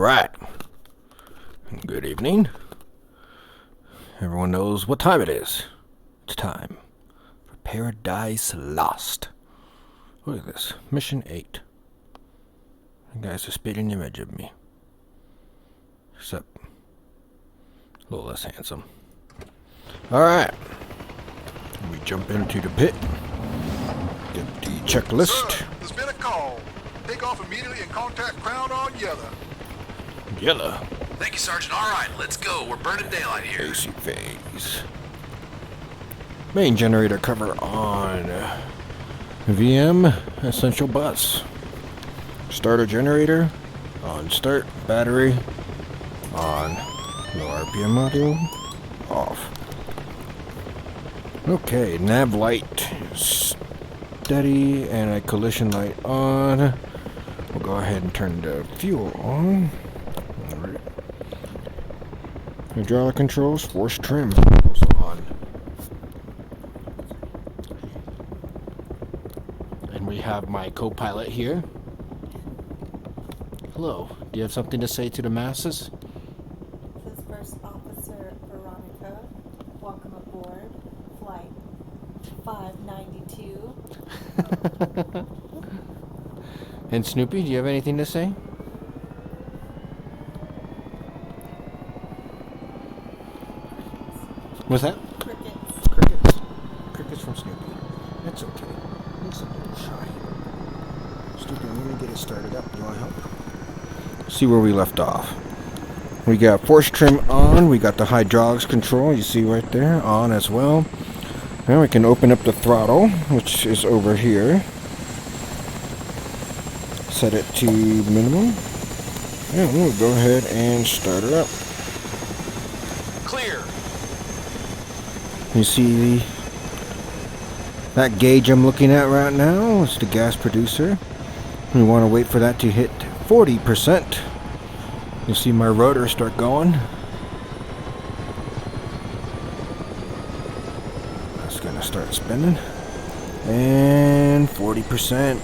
Alright. Good evening. Everyone knows what time it is. It's time for Paradise Lost. Look at this. Mission 8. You guys are spitting image of me. Except a little less handsome. Alright. We jump into the pit. Get the checklist. Sir, there's been a call. Take off immediately and contact Crown on Yellow. Yellow. Thank you, Sergeant. All right, let's go. We're burning daylight here. AC phase. Main generator cover on. VM essential bus. Starter generator on. Start battery on. Low RPM module off. Okay, nav light steady and a collision light on. We'll go ahead and turn the fuel on. Alright. Hydraulic controls, force trim also on. And we have my co-pilot here. Hello, do you have something to say to the masses? This is First Officer Veronica. Welcome aboard Flight 592. And Snoopy, do you have anything to say? What's that? Crickets. Crickets. Crickets from Snoopy. That's okay. He's a little shy. Snoopy, I'm gonna get it started up. Do you want help? See where we left off. We got force trim on. We got the hydraulics control. You see right there on as well. Now we can open up the throttle, which is over here. Set it to minimum. And we'll go ahead and start it up. Clear. You see that gauge I'm looking at right now? It's the gas producer. We want to wait for that to hit 40%. You see my rotor start going. That's gonna start spinning. And 40%.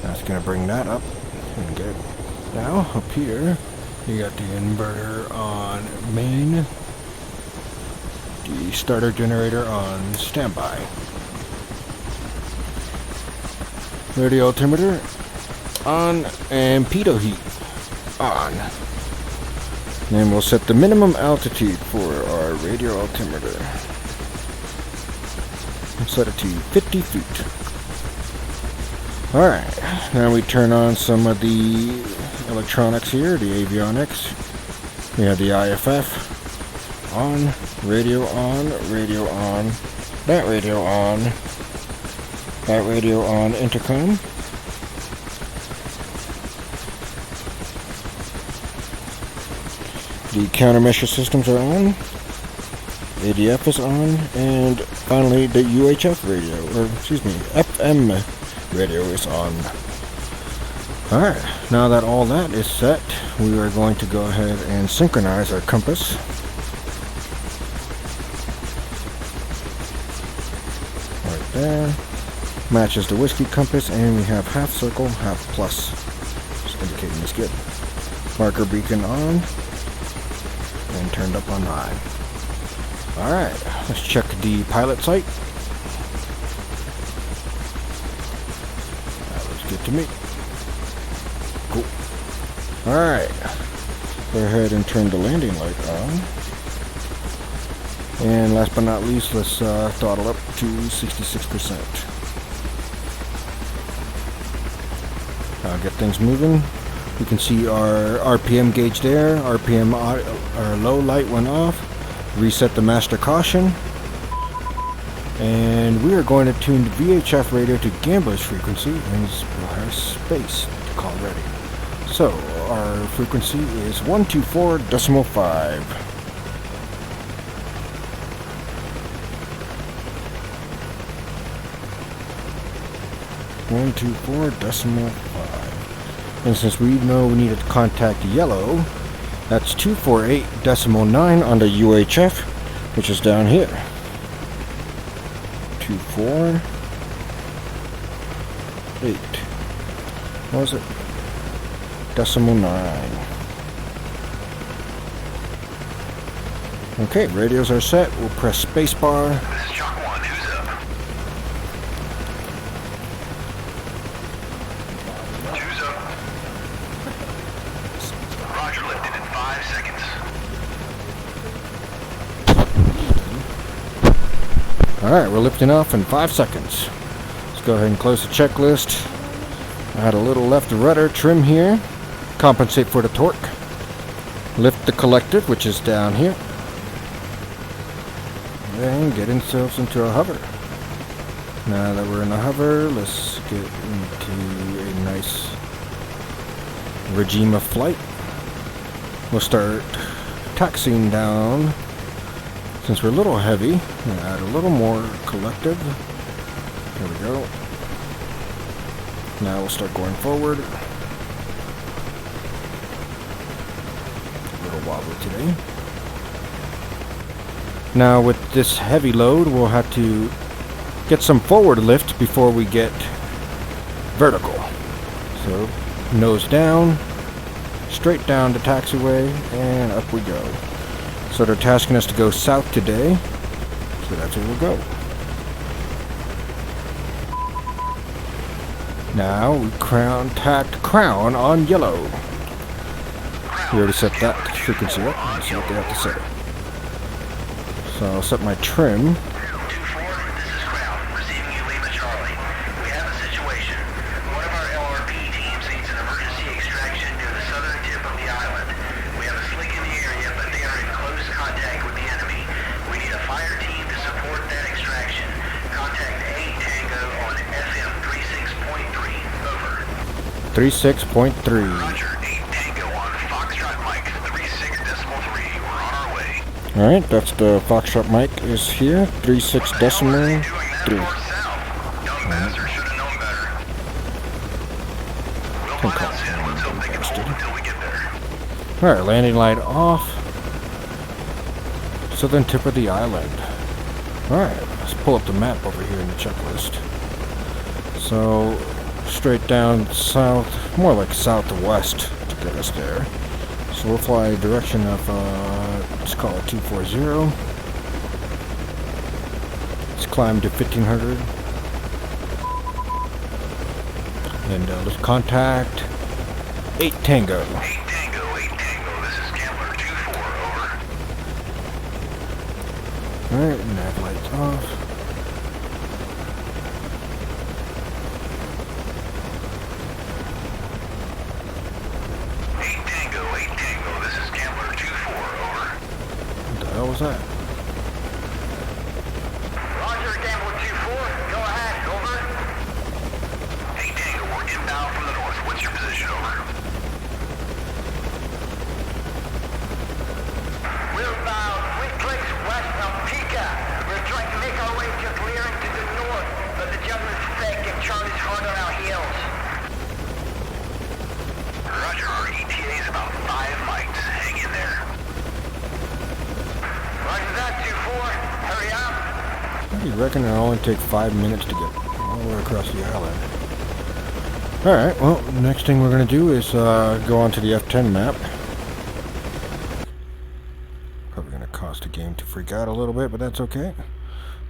That's gonna bring that up. And good. Now up here, you got the inverter on main. The starter generator on standby. Radio altimeter on and pitot heat on. Then we'll set the minimum altitude for our radio altimeter. We'll set it to 50 feet. Alright, now we turn on some of the electronics here, the avionics. We have the IFF on, radio on, radio on, that radio on intercom. The countermeasure systems are on, ADF is on, and finally the UHF radio, or excuse me, FM radio is on. Alright, now that all that is set, we are going to go ahead and synchronize our compass. Right there. Matches the whiskey compass, and we have half circle, half plus. Just indicating it's good. Marker beacon on. And turned up on high. Alright, let's check the pilot sight. That looks good to me. Cool. Alright. Go ahead and turn the landing light on. And last but not least, let's throttle up to 66%. Get things moving. You can see our RPM gauge there. RPM, our low light went off. Reset the master caution. And we are going to tune the VHF radio to gambler's frequency and our space to call ready. So our frequency is 124.5. 124.5. And since we know we need to contact yellow, that's 248.9 on the UHF, which is down here. 248. 8. What was it? 36.9. Okay, radios are set. We'll press spacebar. This is Chalk 1. Who's up? Who's up? Roger, lifted in 5 seconds. Alright, we're lifting off in 5 seconds. Let's go ahead and close the checklist. I had a little left rudder trim here. Compensate for the torque. Lift the collector, which is down here. And get ourselves into a hover. Now that we're in a hover, let's get into a nice regime of flight. We'll start taxiing down. Since we're a little heavy, we'll add a little more collective. There we go. Now we'll start going forward. A little wobbly today. Now with this heavy load, we'll have to get some forward lift before we get vertical. So nose down, straight down the taxiway, and up we go. So they're tasking us to go south today, so that's where we'll go. Now we tacked crown on yellow. We already set that frequency up. Let's see what they have to say. So I'll set my trim. 2-4, this is Crown. Receiving you, Lima Charlie. We have a situation. One of our LRP teams needs an emergency extraction near the southern tip of the island. We have a slick in the area, but they are in close contact with the enemy. We need a fire team to support that extraction. Contact 8 Tango on FM 36.3. Over. 36.3. Roger, 8 Tango on Foxtrot Mike 36.3. We're on our way. Alright, that's the Foxtrot mic is here. 36 decimal 3. Young bastard should have known better. We'll find out soon. Let's hope they can hold until we get there. Alright, landing light off. Southern tip of the island. Alright, let's pull up the map over here in the checklist. So, straight down south, more like southwest to get us there. So we'll fly direction of, let's call it 240. Let's climb to 1500. And let's contact 8 Tango. 8 Tango, 8 Tango. This is Gambler 2-4, over. Alright, nav lights off. What the hell was that? Roger, Gambler 2-4. Go ahead, over. 8 Tango, we're inbound from the north. What's your position, over? We're about 3 clicks west of Pica. We're trying to make our way to clearing to the north, but the jungle's thick and Charlie's hard on our heels. Roger, our ETA is about 5 mics. Hang in there. Roger that, 2-4. Hurry up. How do you reckon it'll only take 5 minutes to get all the way across the island? Alright, well, the next thing we're going to do is go onto the F10 map. Probably going to cause the game to freak out a little bit, but that's okay.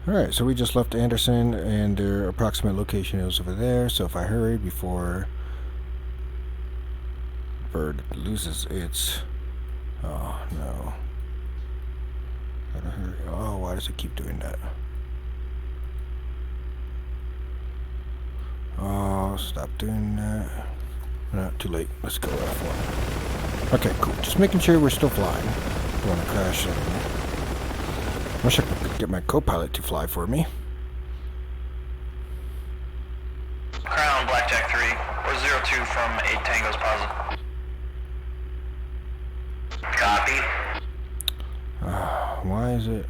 Alright, so we just left Anderson, and their approximate location is over there, so if I hurry before Bird loses its... Oh, no. Gotta hurry. Oh, why does it keep doing that? Oh, stop doing that. No, too late. Let's go F1. Okay, cool. Just making sure we're still flying. Don't want to crash. Wish I could get my co-pilot to fly for me. Crown, Blackjack 3. We're 02 from 8 Tango's positive. Copy. Why is it?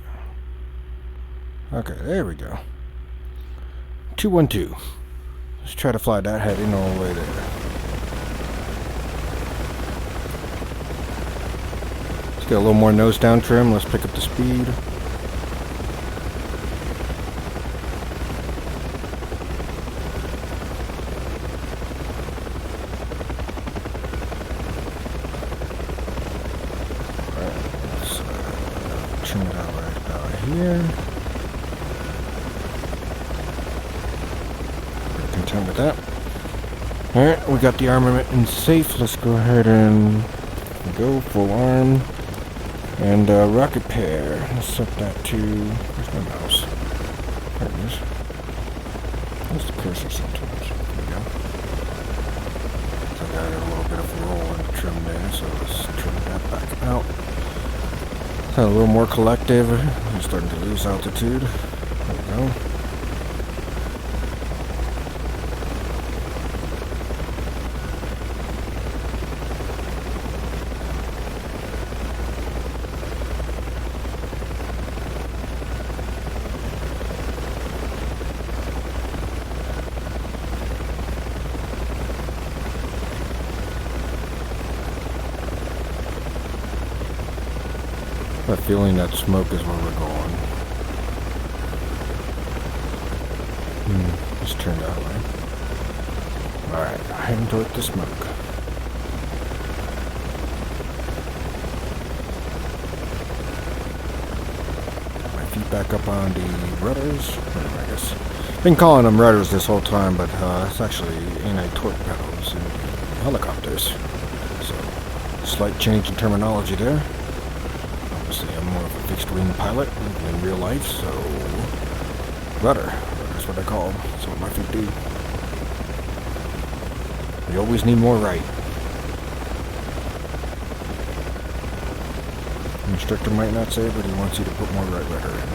Okay, there we go. 212. Let's try to fly that heading all the way there. Let's get a little more nose down trim. Let's pick up the speed. here. Content with that. Alright, we got the armament in safe. Let's go ahead and go full arm. And rocket pair. Let's set that to... Where's my mouse? There it is. Where's the cursor sometimes? There we go. So I got a little bit of roll and trim there, so let's trim that back out. A little more collective. I'm starting to lose altitude. There we go. I have a feeling that smoke is where we're going. Let's turn that way. Alright, heading toward the smoke. My feet back up on the rudders. I guess been calling them rudders this whole time, but it's actually anti-torque pedals in helicopters. So, slight change in terminology there. I'm more of a fixed wing pilot in real life, so rudder. That's what I call them. That's what my feet do. We always need more right. The instructor might not say it, but he wants you to put more right rudder in.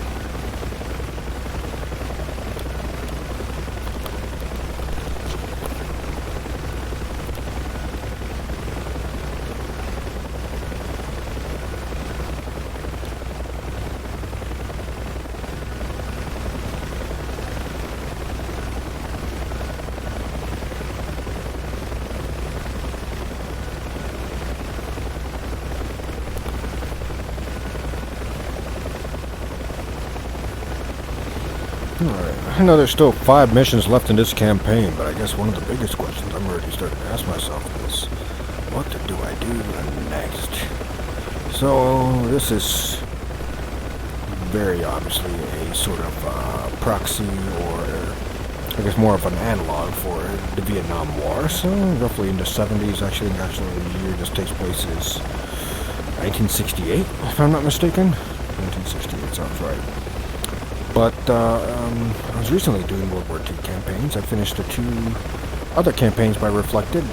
Alright, I know there's still 5 missions left in this campaign, but I guess one of the biggest questions I'm already starting to ask myself is, what do I do next? So, this is very obviously a sort of proxy, or I guess more of an analog for the Vietnam War. So, roughly in the 70s, actually the year this takes place is 1968, if I'm not mistaken. 1968 sounds right. But I was recently doing World War II campaigns. I finished the 2 other campaigns by Reflected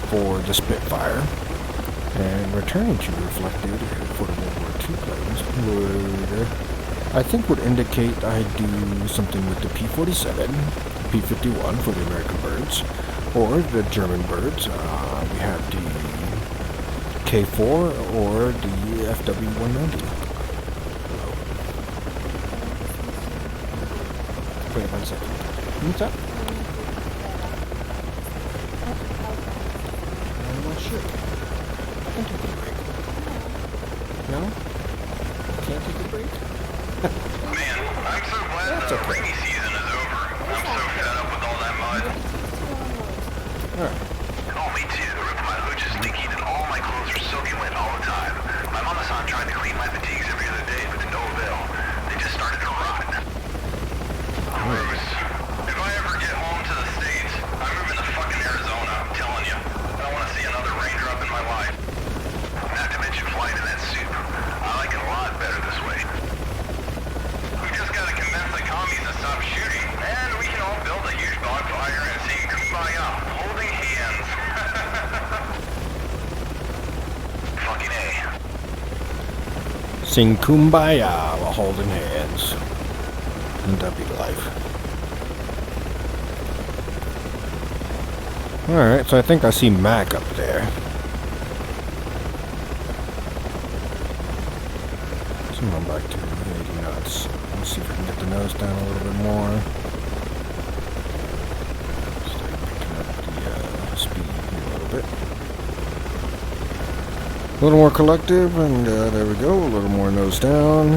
for the Spitfire. And returning to Reflected for the World War II planes would, I think, would indicate I do something with the P-47, P-51 for the American birds, or the German birds. We have the K-4 or the FW-190. Wait 1 second. What's up? I'm not sure. I can take a break. No? Can't take a break? Man, I'm so glad That's the okay. rainy season is over. I'm so fed up with all that mud. Alright. Oh, me too. My hooch is leaking and all my clothes are soaking wet all the time. My mama saw him trying to clean my fatigues every other day, but to no avail. They just started to rot. Gross. If I ever get home to the States, I'm moving to fucking Arizona, I'm telling you. I don't want to see another raindrop in my life. Not to mention flying in that soup. I like it a lot better this way. We just gotta convince the commies to stop shooting, and we can all build a huge bonfire and sing Kumbaya, holding hands. Fucking A. Sing Kumbaya while holding hands. And that'd be life. Alright, so I think I see Mac up there. So I'm back to 80 knots. Let's see if we can get the nose down a little bit more. Start picking up the speed a little bit. A little more collective, and there we go. A little more nose down.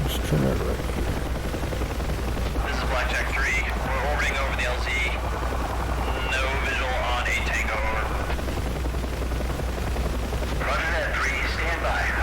Let's turn that right here. This is Blackjack 3. We're orbiting over the LZ. No visual on a tango. Roger that, 3. Stand by.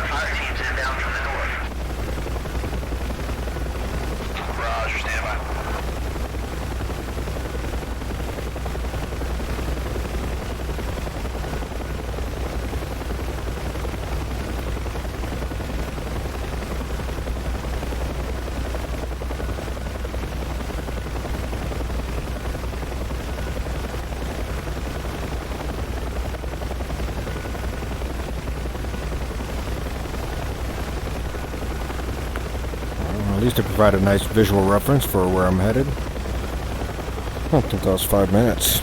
least to provide a nice visual reference for where I'm headed. I don't think that was 5 minutes.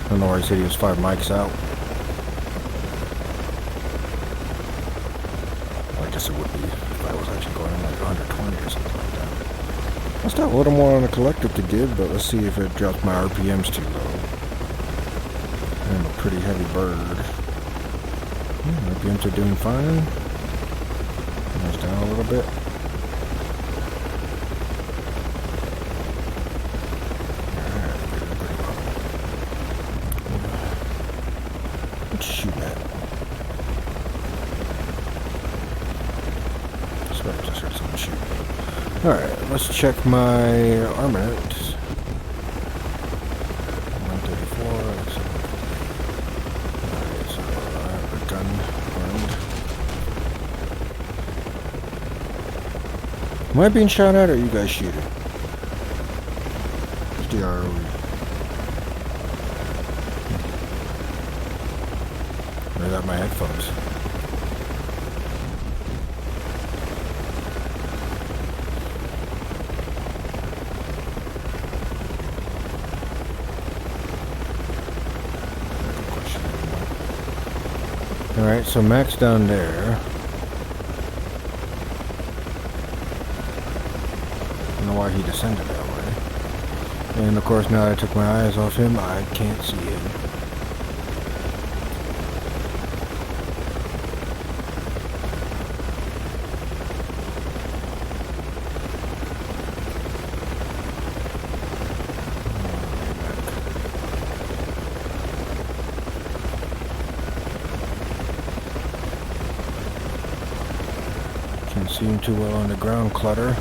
I don't know why he said he was 5 mics out. Well, I guess it would be if I was actually going like 120 or something like that. I still have a little more on the collective to give, but let's see if it drops my RPMs too low. I'm a pretty heavy bird. RPMs are doing fine. Goes down a little bit. Let's shoot at. Sorry, I just heard someone shoot. Alright, let's check my armament. 134. Alright, so I have a gun armed. Am I being shot at or are you guys shooting? It's the ROE. I got my headphones. Alright, so Mac's down there. I don't know why he descended that way. And of course, now that I took my eyes off him, I can't see him. Can't see him too well on the ground clutter.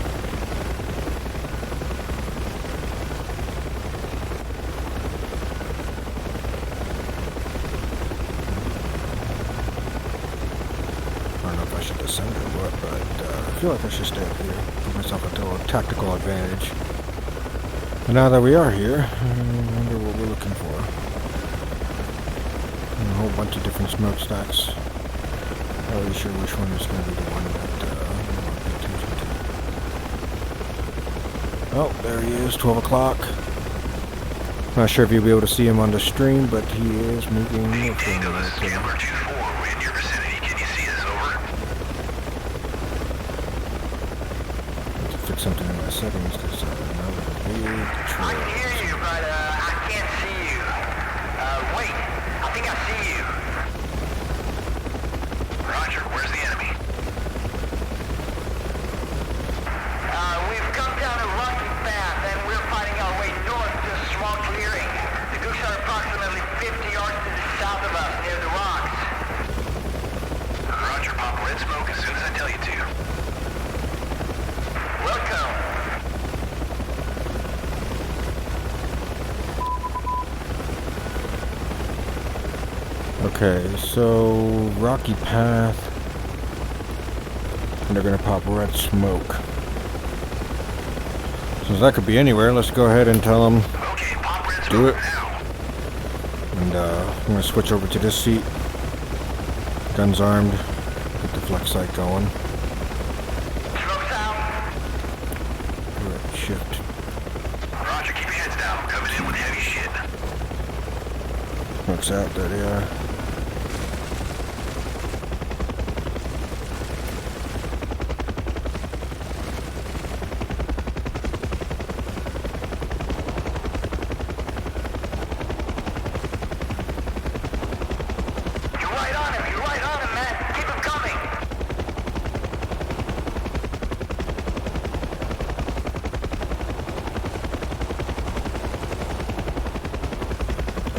I don't know if I should descend or what, but I feel like I should stay up here. Put myself into a tactical advantage. But now that we are here, I wonder what we're looking for. And a whole bunch of different smokestacks. Not really sure which one is going to be the one that I want to pay attention to. Oh, there he is, 12 o'clock. Not sure if you'll be able to see him on the stream, but he is moving. Tango, this is Scamper 2-4. We're in your vicinity. Can you see us? Over. To fix something in my settings because now we're big I trail. can hear you, but I can't see you. Wait. I think I see you. Roger. Where's the enemy? We've come down a rocky path, and we're fighting our way north to a small clearing. The gooks are approximately 50 yards to the south of us, near the rocks. Roger. Pop red smoke as soon as I tell you to. Welcome. Okay, so rocky path, and they're gonna pop red smoke. Since that could be anywhere, let's go ahead and tell them Okay, pop red do it. smoke now. And I'm gonna switch over to this seat. Guns armed. Get the flex sight going. Smoke's out. Right, shift. Roger, keep your heads down. I'm coming in with heavy shit. Smoke's out. There they are. You're right on him. You're right on him, man. Keep him coming.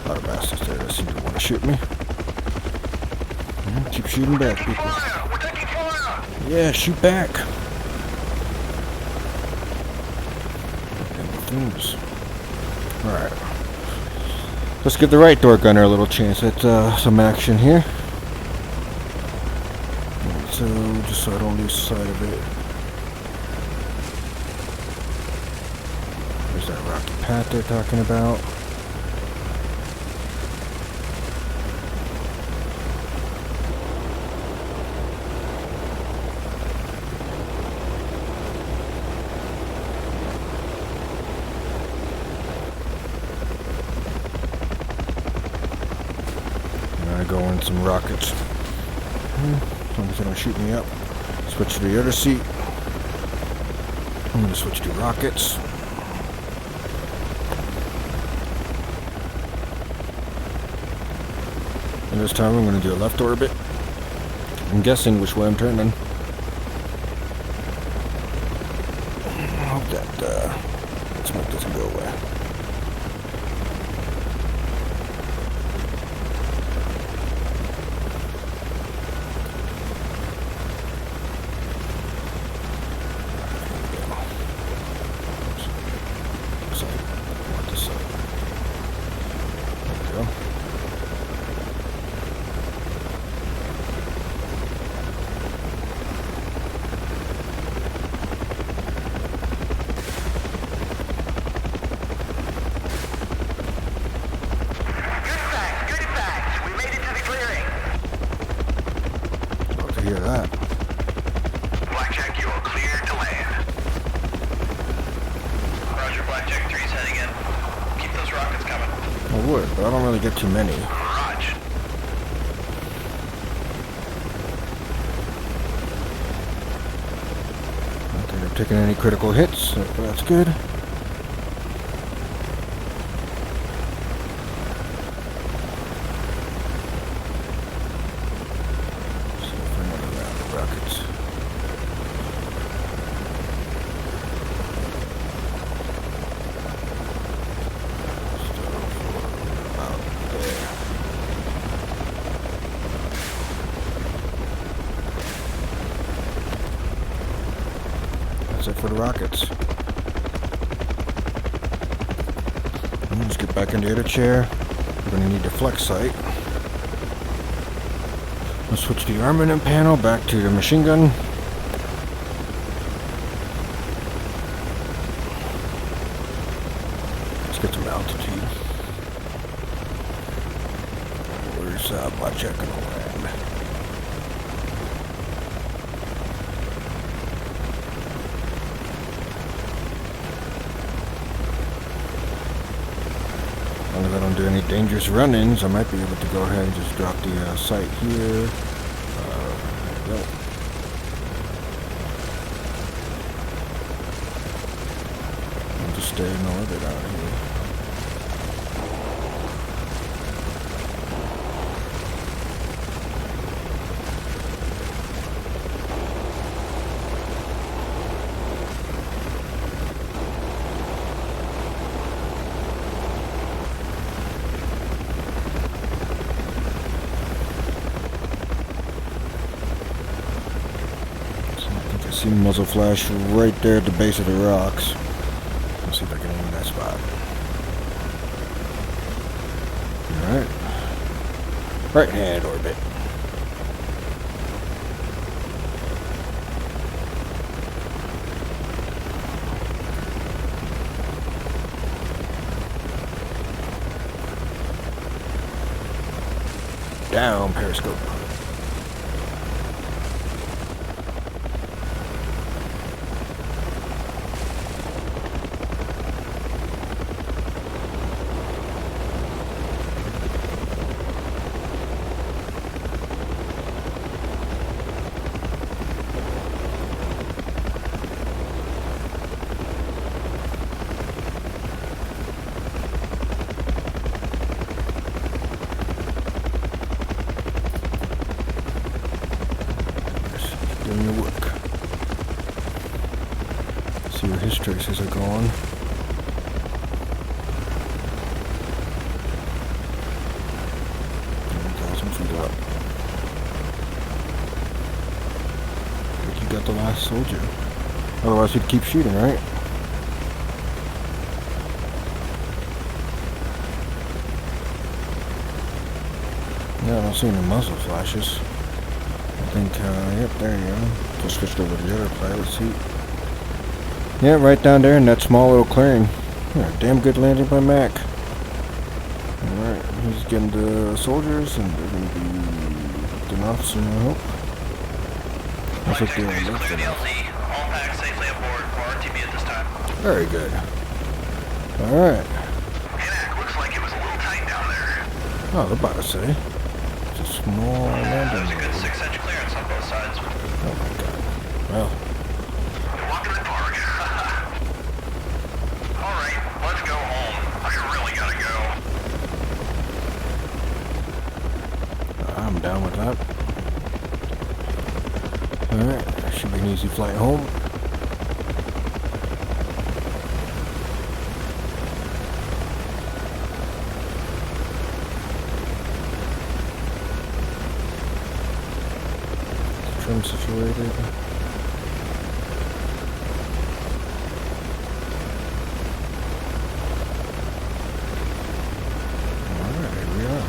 A lot of bastards there that seem to want to shoot me. Yeah, keep shooting back, Taking people. fire. We're taking fire. Yeah, shoot back. Things. Alright. Let's give the right door gunner a little chance at some action here. Alright, so, just so I don't lose sight of it. There's that rocky path they're talking about. go in some rockets. Somebody's gonna shoot me up. Switch to the other seat. I'm gonna switch to rockets. And this time I'm gonna do a left orbit. I'm guessing which way I'm turning. I hope that smoke doesn't go away. Hear that. Blackjack, you are cleared to land. Roger, Blackjack 3's heading in. Keep those rockets coming. I would, but I don't really get too many. Roger. I don't think they're taking any critical hits, so that's good. That's it for the rockets. Let's get back in the other chair. We're going to need the flex sight. Let's switch the armament panel back to the machine gun. Let's get some altitude. Where's Blackjack gonna land? As long as I don't do any dangerous run-ins, I might be able to go ahead and just drop the sight here. There we go. I'll just stay in orbit out here. See muzzle flash right there at the base of the rocks. Let's see if I can aim that spot. Alright. Right hand orbit. Down periscope. Doing your work. See where his traces are going. Feet up. I think you got the last soldier. Otherwise he'd keep shooting, right? Yeah, I don't see any muzzle flashes. I think, yep, there you go. Just switched over to the other pilot seat. Yeah, right down there in that small little clearing. Yeah, damn good landing by Mac. Alright, he's getting the soldiers, and they're going to be lifting off soon, I hope. I think they're lifting off. All packs safely aboard for RTB at this time. Very good. Alright. Hey, Mac, looks like it was a little tight down there. Oh, I was about to say. It's a small landing. There's a good 6-inch clearance on both sides. Oh my god. Well, You're walking in the park. Alright, let's go home. I really gotta go. I'm down with that. Alright, should be an easy flight home. Trim situated. Alright, here we are.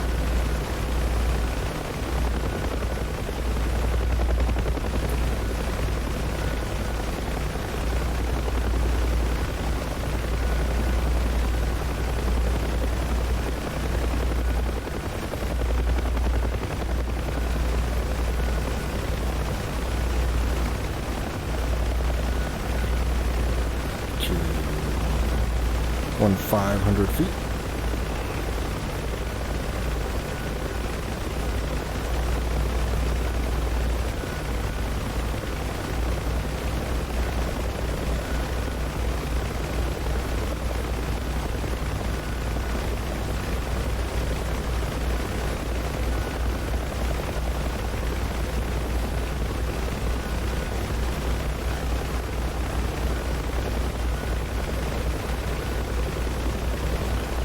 To 1,500 feet.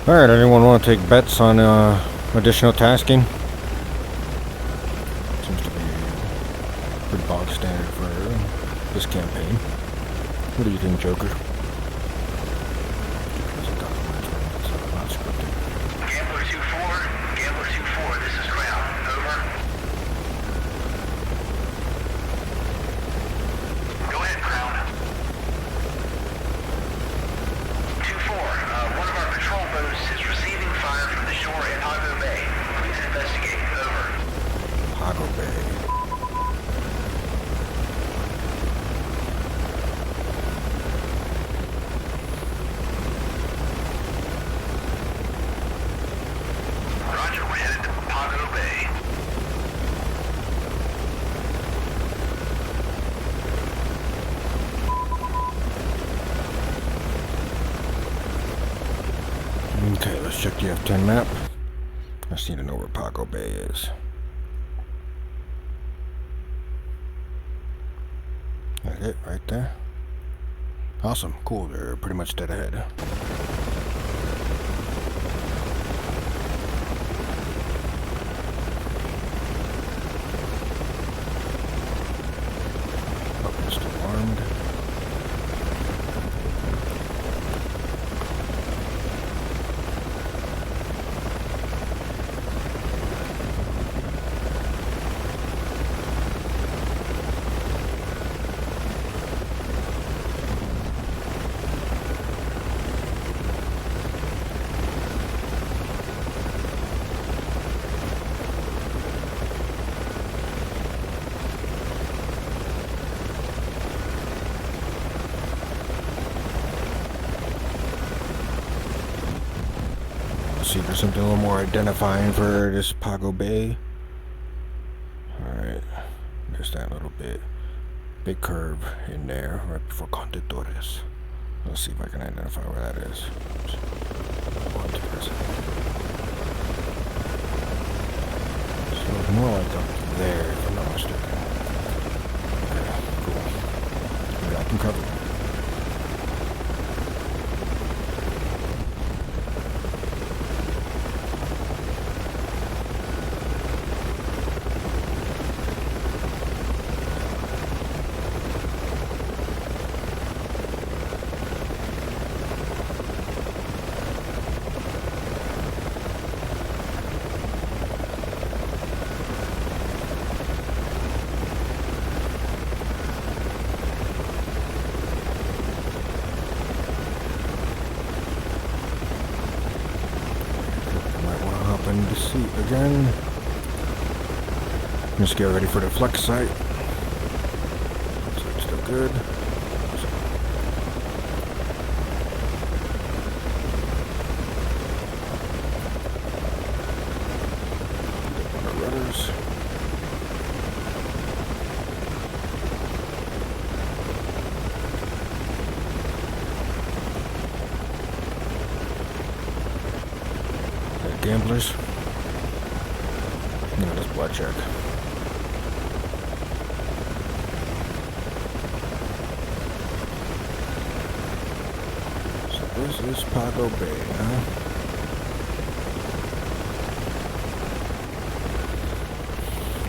Alright, anyone want to take bets on additional tasking? Seems to be pretty bog standard for this campaign. What do you think, Joker? Not scripted. Gambler 2-4, this is ground. Over. Go ahead, Crown. 2-4, one of our patrol boats is receiving fire from the shore in Hago Bay. Please investigate. Over. Hago Bay. Roger, we're headed to Hago Bay. Okay, let's check the F10 map. I just need to know where Pago Bay is. That's it, right there. Awesome, cool, they're pretty much dead ahead. Oh, it's still armed. See if there's something a little more identifying for this Pago Bay. Alright, there's that little big curve in there right before Conductores. Let's see if I can identify where that is. So it's more like up there, if I'm not mistaken. Okay, cool. Yeah, I can cover it. In the seat again. Just get ready for the flex sight. Looks like it's still good. On the rudders. gamblers. No, that's blackjack. So this is Pago Bay, huh?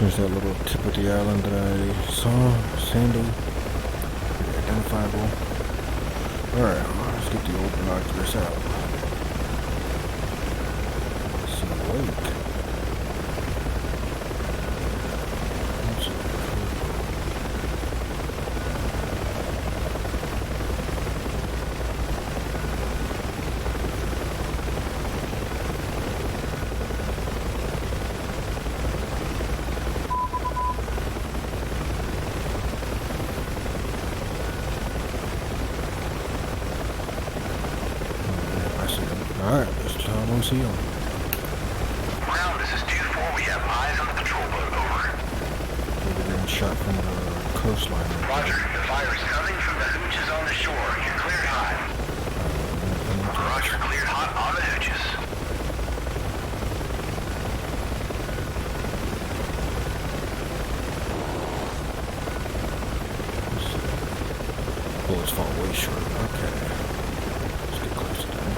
There's that little tip of the island that I saw, sandy, pretty identifiable. Alright, let's get the old binoculars out. See the lake. Alright, let's try one see him. Ground, this is 2-4. We have eyes on the patrol boat. Over. We're getting shot from the coastline. Roger. The fire is coming from the hooches on the shore. You're cleared hot. Roger. Cleared hot on the hooches. Bullets fall way short. Okay. Let's get close to them.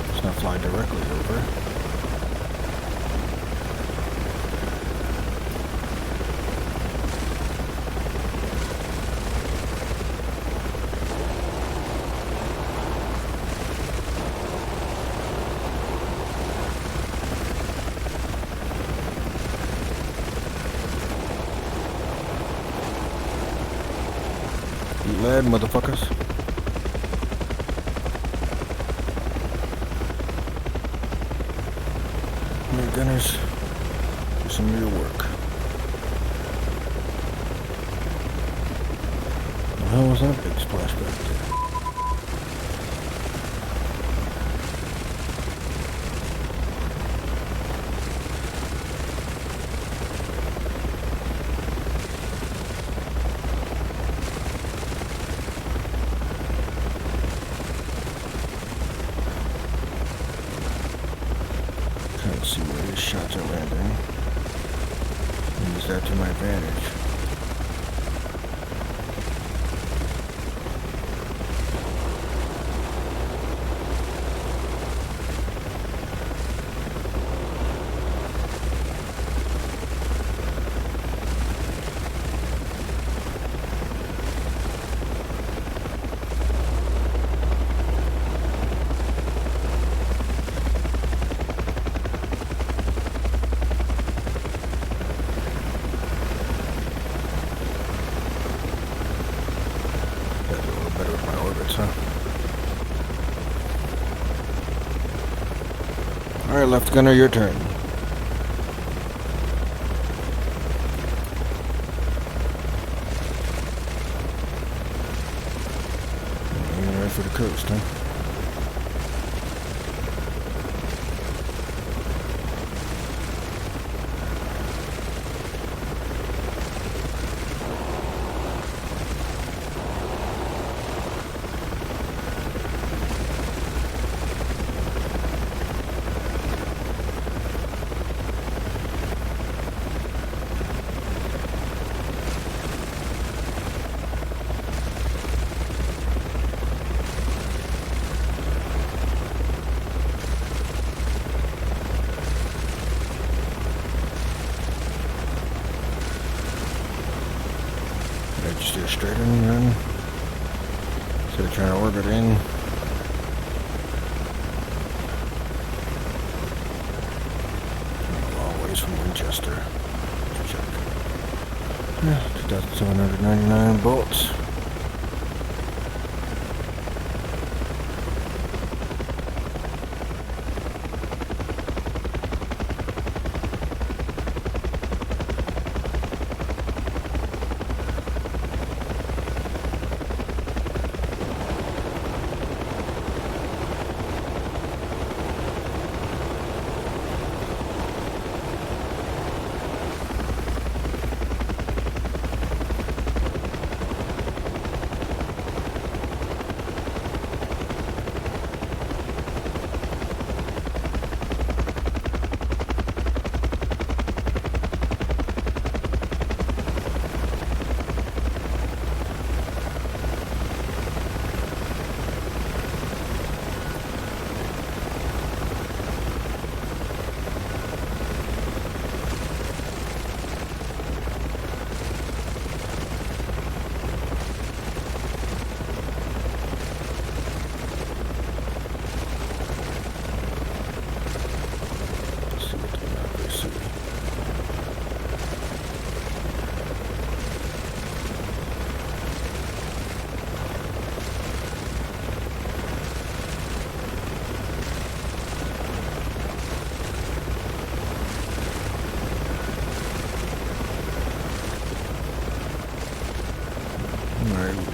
Let's not fly directly over. Eat lead, motherfuckers. Here, gunners. Do some real work. The hell was that big splash back there? Trying to see where these shots are landing. Use that to my advantage. Gotta do a little better with my orbits, huh? Alright, left gunner, your turn. Aiming right for the coast, huh? Yeah, just steer straight in then. Instead of trying to orbit in. A long ways from Winchester. Let's check. Yeah, 2,799 bolts.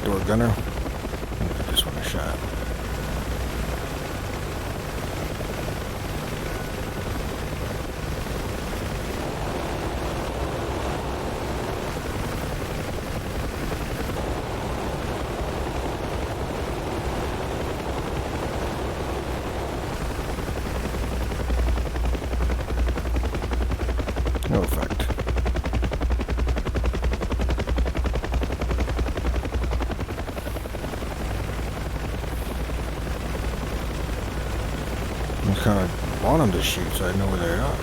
door gunner. I just want a shot. No effect. I kind of want them to shoot so I know where they are.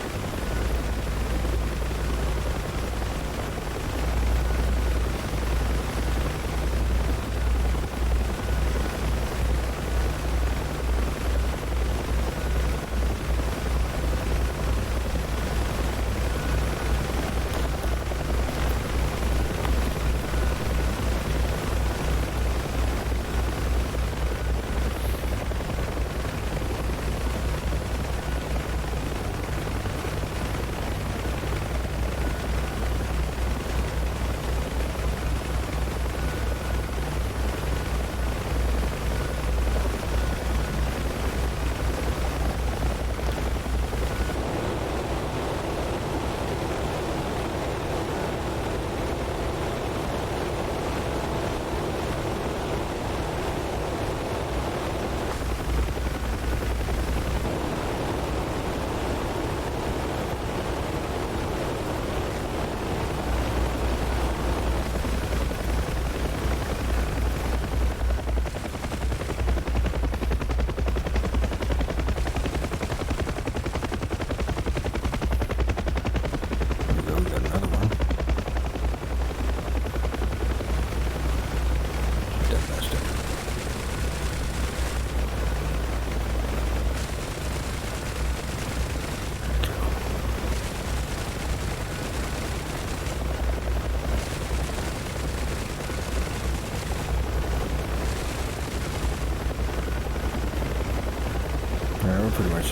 Yeah, we're pretty much,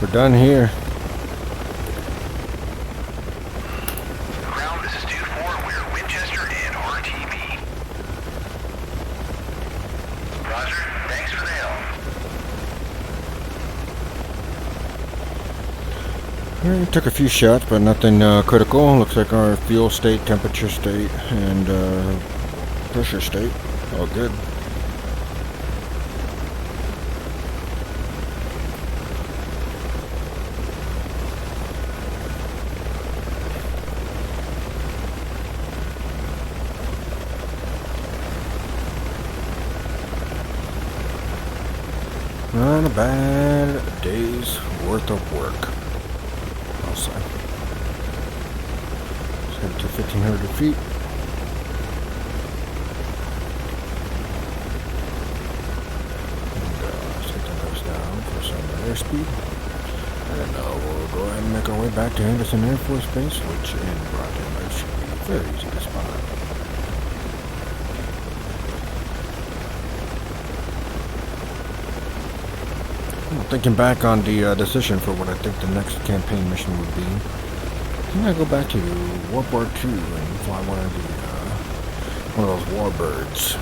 we're done here. Ground, this is 2-4. We're Winchester and RTB. Roger. Thanks for the help. We took a few shots, but nothing critical. Looks like our fuel state, temperature state, and pressure state, all good. Not a bad day's worth of work, I'll say. Let's head to 1,500 feet. And let's take the nose down for some airspeed. And we'll go ahead and make our way back to Anderson Air Force Base, which in broad daylight should be very easy to spot. Thinking back on the decision for what I think the next campaign mission would be, I'm gonna go back to World War II and fly one of those warbirds.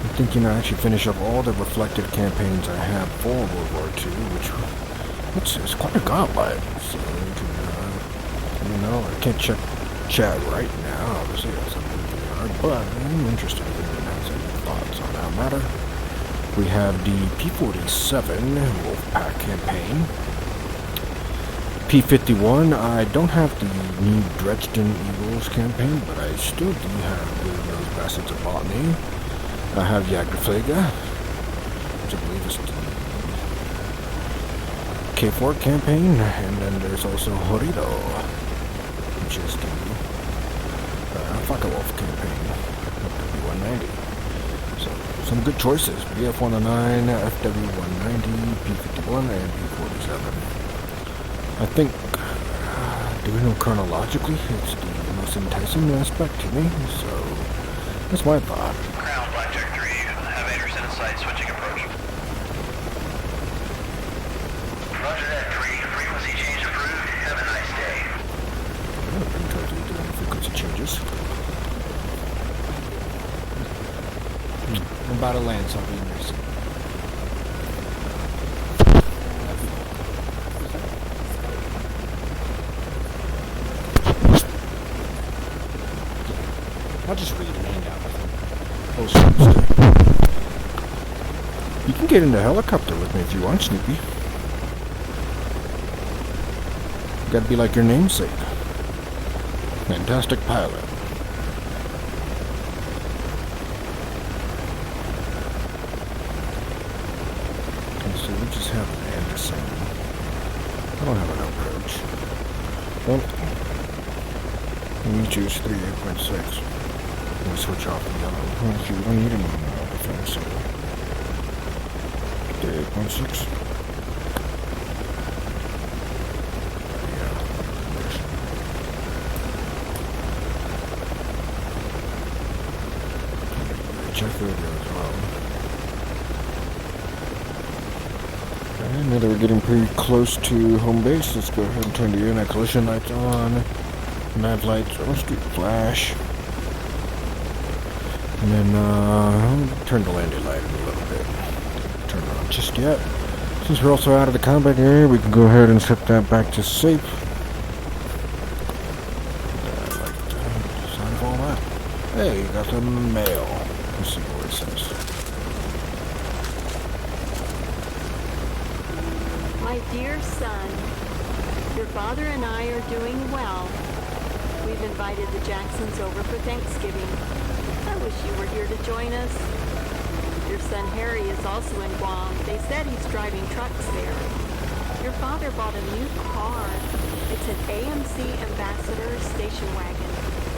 I'm thinking I actually finish up all the reflective campaigns I have for World War II, which is quite a gauntlet. So you can, I can't check chat right now. Obviously, that's something VR, but I'm interested in announcing thoughts on that matter. We have the P-47 Wolfpack campaign. P-51, I don't have the new Dresden Eagles campaign, but I still do have those bastards of botany. I have Jagdflieger, which I believe is the K-4 campaign, and then there's also Horido, which is the Focke-Wulf campaign, W-190. So, some good choices. BF-109, FW-190, P-51, and P-47. I think, doing them chronologically, it's the most enticing aspect to me, so that's my thought. Ground, Blackjack 3. Have Anderson in sight. Switching approach. Roger that, 3. Frequency change approved. Have a nice day. I've been trying to do any frequency changes. I'm about to land, so I'll be in there soon. I'll just read and hang out with him. Oh, you can get in the helicopter with me if you want, Snoopy. You gotta be like your namesake. Fantastic pilot. Okay, so we just have an Anderson. I don't have an approach. Well, we choose 38.6. We switch off the yellow. Actually, we don't need any more defense. 38.6. Check radio as well. Okay, now that we're getting pretty close to home base, let's go ahead and turn the unit collision lights on. Nav lights, or street flash. And then turn the landing light a little bit. Turn it on just yet. Since we're also out of the combat area, we can go ahead and set that back to safe. Sign of all that. Hey, you got the mail. Let's see what it says. My dear son, your father and I are doing well. We've invited the Jacksons over for Thanksgiving. I wish you were here to join us. Your son Harry is also in Guam. They said he's driving trucks there. Your father bought a new car. It's an AMC Ambassador station wagon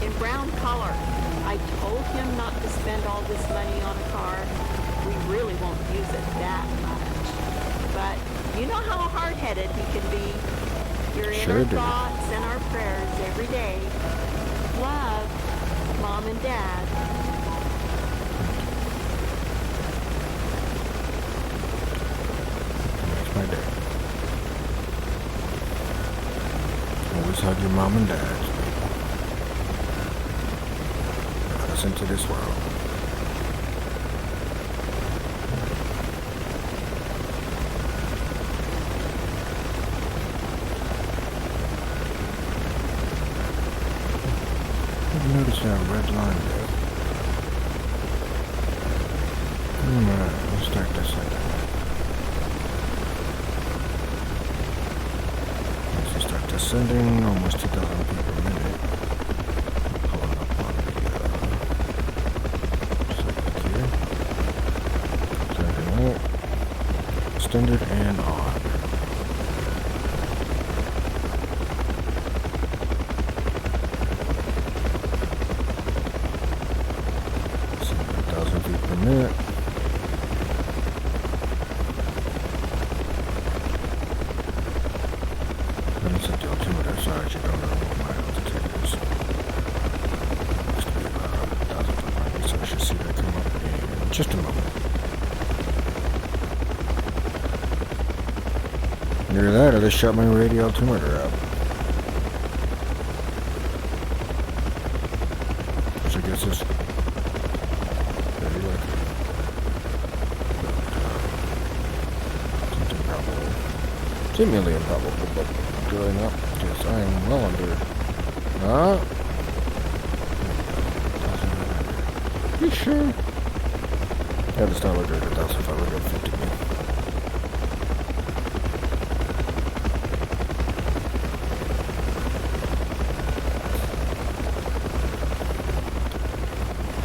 in brown color. I told him not to spend all this money on a car. We really won't use it that much. But you know how hard-headed he can be. You're in Sure our do. thoughts and our prayers every day. Love, Mom and Dad. That's my dad. Always hug your mom and dad. Brought us into this world. Notice that red line there. Alright, let's start this again. Let's just start descending, almost 2,000 feet per minute. Pulling up on the circuit here. Starting out. Extended and on. 1,000 feet per minute. Let me set the altimeter so I actually don't know what my altitude is. Must be about 1,500, so I should see that come up in just a moment. Near that, I just shot my radio altimeter out. Which I guess is very likely. Something probable. Seemingly improbable, but going up, yes, I am well under. You sure? Yeah, it's not like 1,550 feet.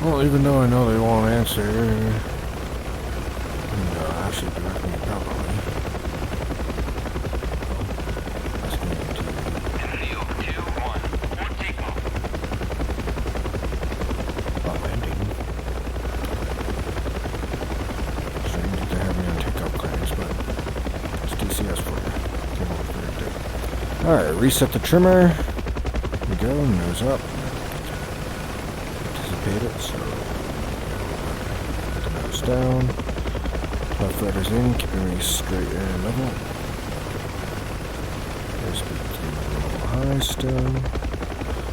Well, even though I know they won't answer, actually direct me properly. Asking me to about landing. Strange that they have me on takeoff clearance, but it's DCS for you. Came over for a day. Alright, reset the trimmer. Here we go, nose up. Anticipate it, so put the nose down. Left feathers in, keeping me straight and level. There's speed to a little high still.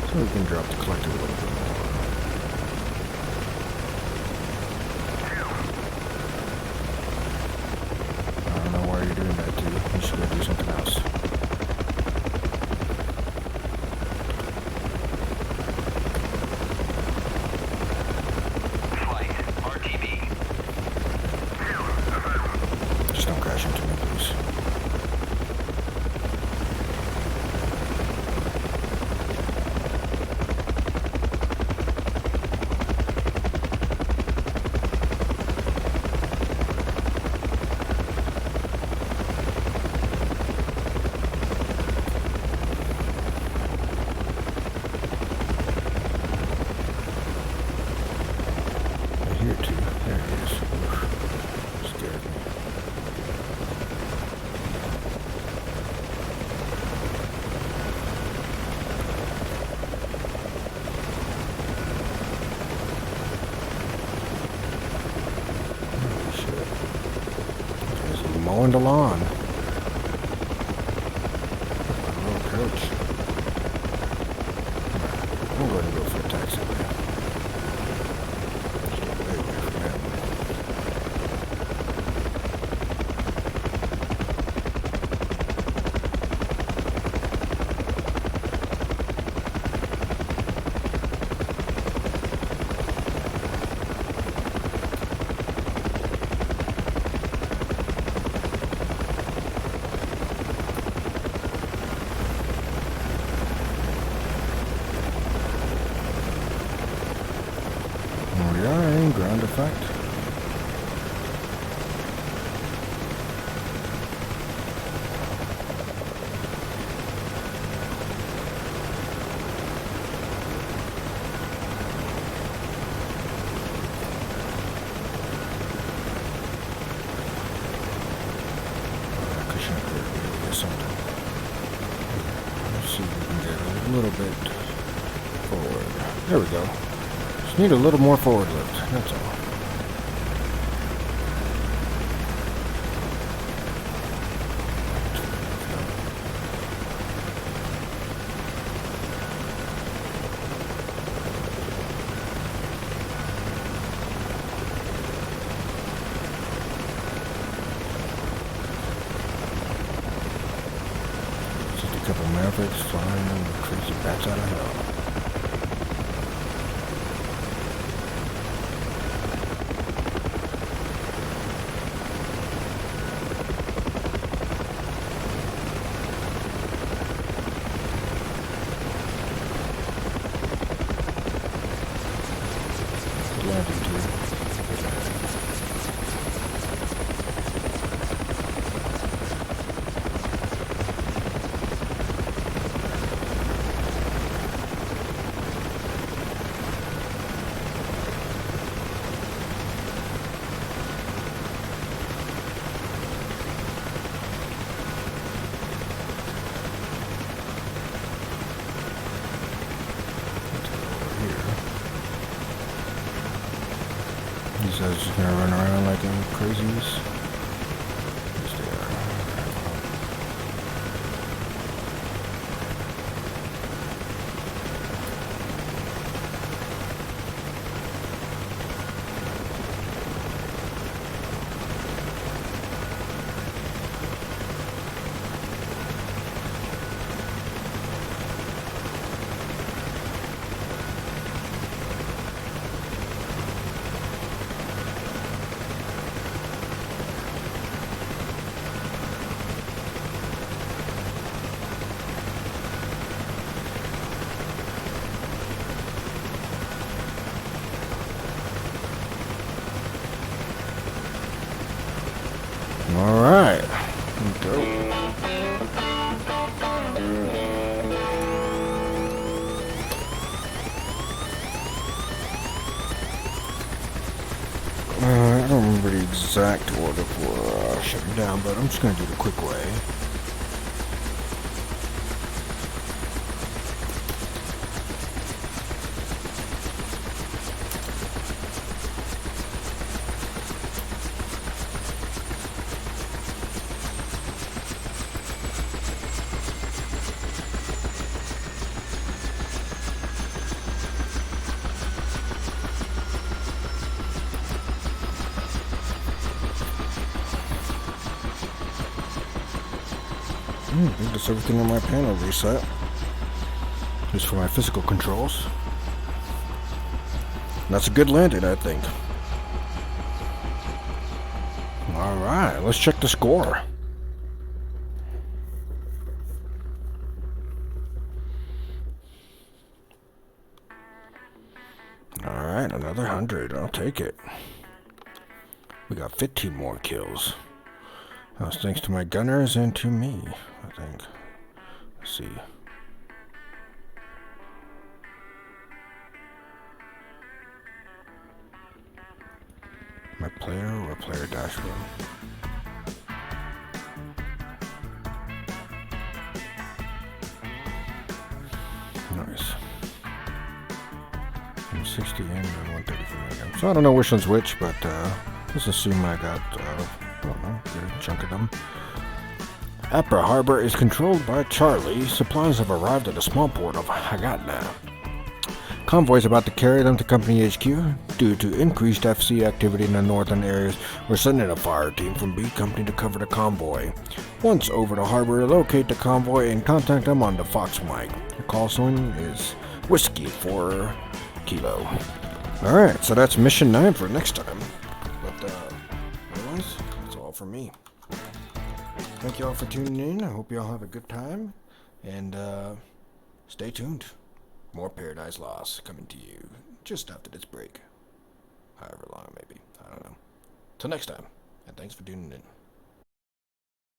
So we can drop the collector a little bit more. mowing the lawn. Oh, coach. We'll go ahead and go for a taxi. Stay way away from him. We are in ground effect. Cushion up here, maybe get something. Let's see if we can get a little bit forward. There we go. Just need a little more forward lift, that's all. Just a couple Mavericks flying the crazy bats out of hell. Landing too. These guys just gonna run around like them crazies. Yes, they are. All right, here we go. I don't remember the exact order for shutting down, but I'm just gonna do the quick way. I think that's everything on my panel reset. Just for my physical controls. That's a good landing, I think. Alright, let's check the score. Alright, another 100. I'll take it. We got 15 more kills. That was thanks to my gunners and to me, I think. Let's see. My player or player dashboard? Nice. I'm 60 and 134 again. So I don't know which one's which, but let's assume I got Oh, good chunk of them. Apra Harbor is controlled by Charlie. Supplies have arrived at a small port of Hagatna. Convoys about to carry them to Company HQ. Due to increased FC activity in the northern areas, we're sending a fire team from B Company to cover the convoy. Once over the harbor, locate the convoy and contact them on the Fox mic. The call sign is Whiskey 4 Kilo. Alright, so that's mission 9 for next time. But otherwise, that's all for me. Thank you all for tuning in. I hope you all have a good time. And stay tuned. More Paradise Lost coming to you just after this break. However long it may be. I don't know. Till next time. And thanks for tuning in.